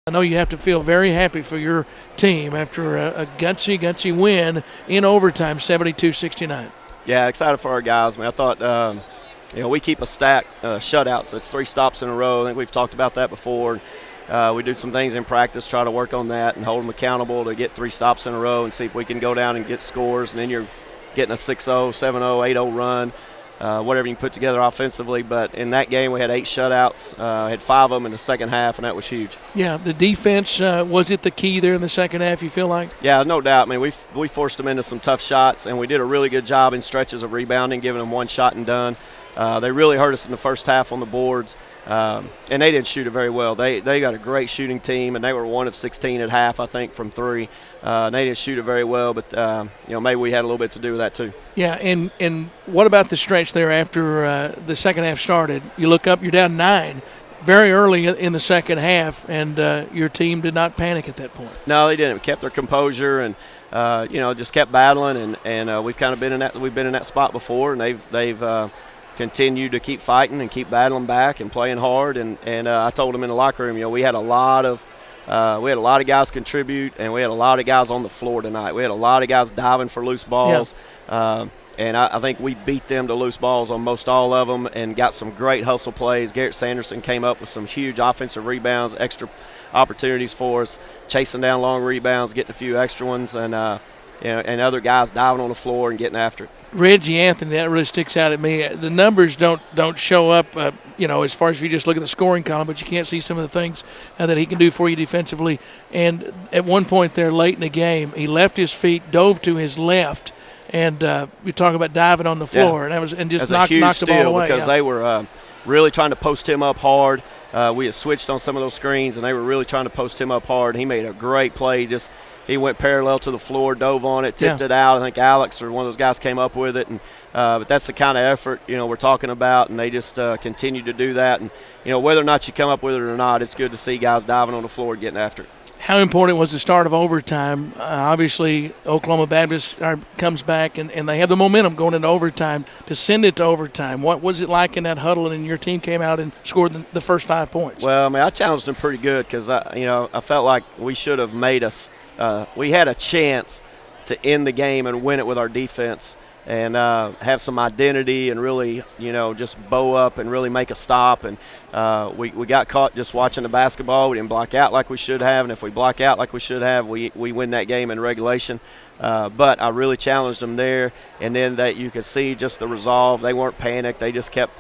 I know you have to feel very happy for your team after a gutsy win in overtime, 72-69. Yeah, excited for our guys. I thought, we keep a stack shutouts. It's 3 stops in a row. I think we've talked about that before. We do some things in practice, try to work on that and hold them accountable to get 3 stops in a row and see if we can go down and get scores. And then you're getting a 6-0, 7-0, 8-0 run. Whatever you can put together offensively. But in that game, we had 8 shutouts, had 5 of them in the second half, and that was huge. Yeah, the defense, was it the key there in the second half, you feel like? Yeah, no doubt. I mean, we forced them into some tough shots, and we did a really good job in stretches of rebounding, giving them one shot and done. They really hurt us in the first half on the boards, and they didn't shoot it very well. They got a great shooting team, and they were 1 of 16 at half, I think, from 3. And they didn't shoot it very well, but maybe we had a little bit to do with that too. Yeah, and what about the stretch there after the second half started? You look up, you're down 9 very early in the second half, and your team did not panic at that point. No, they didn't. We kept their composure and just kept battling, and we've kind of been in that spot before, and they've continued to keep fighting and keep battling back and playing hard. And I told them in the locker room, we had a lot of guys contribute, and we had a lot of guys on the floor tonight. We had a lot of guys diving for loose balls, and I think we beat them to loose balls on most all of them and got some great hustle plays. Garrett Sanderson came up with some huge offensive rebounds, extra opportunities for us, chasing down long rebounds, getting a few extra ones, and other guys diving on the floor and getting after it. Reggie Anthony, that really sticks out at me. The numbers don't show up, as far as if you just look at the scoring column, but you can't see some of the things that he can do for you defensively. And at one point there late in the game, he left his feet, dove to his left, and you talk about diving on the floor, and just knocked the ball away. Because they were really trying to post him up hard. We had switched on some of those screens, and they were really trying to post him up hard. He made a great play. He went parallel to the floor, dove on it, tipped it out. I think Alex or one of those guys came up with it. And but that's the kind of effort, we're talking about, and they just continue to do that. And, whether or not you come up with it or not, it's good to see guys diving on the floor getting after it. How important was the start of overtime? Obviously, Oklahoma Baptist comes back, and they have the momentum going into overtime to send it to overtime. What was it like in that huddle, and your team came out and scored the first 5 points? Well, I challenged them pretty good because, I felt like we should have made us we had a chance to end the game and win it with our defense and have some identity and really, just bow up and really make a stop. And we got caught just watching the basketball. We didn't block out like we should have, and if we block out like we should have, we win that game in regulation. But I really challenged them there, and then that you could see just the resolve. They weren't panicked. They just kept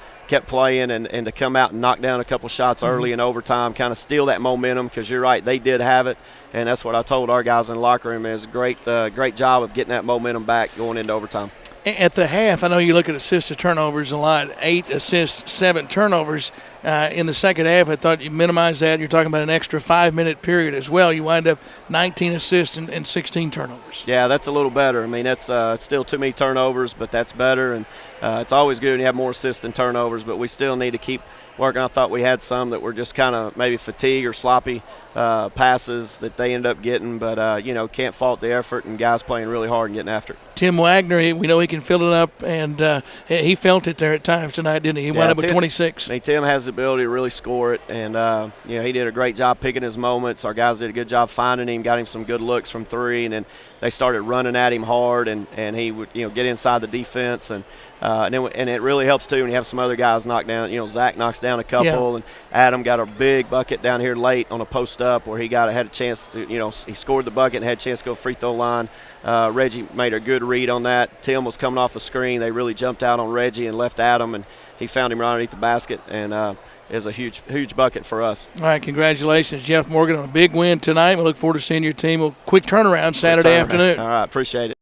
playing, and to come out and knock down a couple shots early in overtime, kind of steal that momentum, because you're right, they did have it. And that's what I told our guys in the locker room is great job of getting that momentum back going into overtime. At the half, I know you look at assists to turnovers a lot, 8 assists, 7 turnovers. In the second half, I thought you minimized that. You're talking about an extra 5-minute period as well. You wind up 19 assists and 16 turnovers. Yeah, that's a little better. That's still too many turnovers, but that's better. And it's always good when you have more assists than turnovers, but we still need to keep working. I thought we had some that were just kind of maybe fatigue or sloppy passes that they end up getting, but can't fault the effort and guys playing really hard and getting after it. Tim Wagner, we know he can fill it up, and he felt it there at times tonight, didn't he? He wound up with 26. Tim has the ability to really score it, and he did a great job picking his moments. Our guys did a good job finding him, got him some good looks from 3, and then they started running at him hard, and he would get inside the defense, and it really helps too when you have some other guys knock down. Zach knocks down a couple, and Adam got a big bucket down here late on a post up where he had a chance to, he scored the bucket and had a chance to go free throw line. Reggie made a good read on that. Tim was coming off the screen. They really jumped out on Reggie and left Adam, and he found him right underneath the basket, and it was a huge bucket for us. All right, congratulations, Jeff Morgan, on a big win tonight. We look forward to seeing your team. A quick turnaround Saturday afternoon. All right, appreciate it.